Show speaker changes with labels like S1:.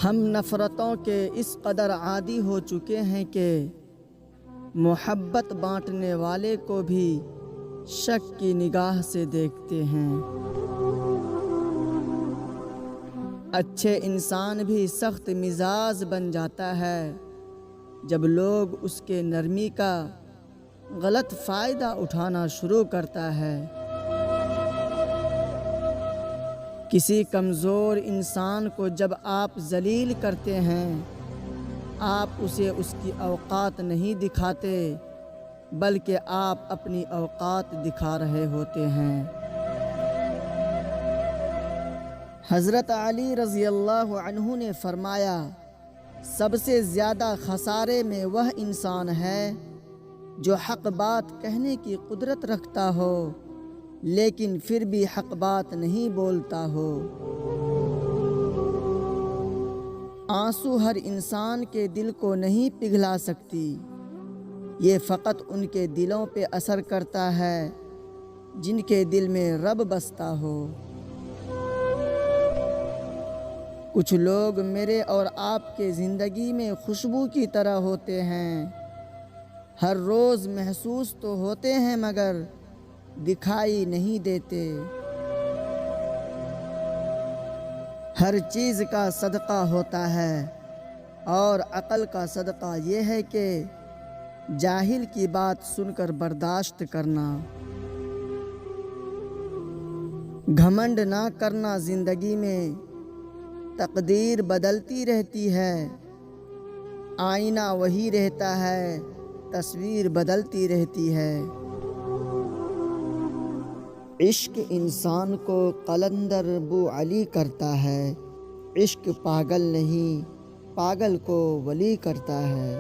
S1: ہم نفرتوں کے اس قدر عادی ہو چکے ہیں کہ محبت بانٹنے والے کو بھی شک کی نگاہ سے دیکھتے ہیں۔ اچھے انسان بھی سخت مزاج بن جاتا ہے جب لوگ اس کے نرمی کا غلط فائدہ اٹھانا شروع کرتا ہے۔ کسی کمزور انسان کو جب آپ ذلیل کرتے ہیں، آپ اسے اس کی اوقات نہیں دکھاتے بلکہ آپ اپنی اوقات دکھا رہے ہوتے ہیں۔ حضرت علی رضی اللہ عنہ نے فرمایا، سب سے زیادہ خسارے میں وہ انسان ہے جو حق بات کہنے کی قدرت رکھتا ہو لیکن پھر بھی حق بات نہیں بولتا ہو۔ آنسو ہر انسان کے دل کو نہیں پگھلا سکتی، یہ فقط ان کے دلوں پہ اثر کرتا ہے جن کے دل میں رب بستا ہو۔ کچھ لوگ میرے اور آپ کے زندگی میں خوشبو کی طرح ہوتے ہیں، ہر روز محسوس تو ہوتے ہیں مگر دکھائی نہیں دیتے۔ ہر چیز کا صدقہ ہوتا ہے اور عقل کا صدقہ یہ ہے کہ جاہل کی بات سن کر برداشت کرنا۔ گھمنڈ نہ کرنا، زندگی میں تقدیر بدلتی رہتی ہے، آئینہ وہی رہتا ہے، تصویر بدلتی رہتی ہے۔ عشق انسان کو قلندر بو علی کرتا ہے، عشق پاگل نہیں، پاگل کو ولی کرتا ہے۔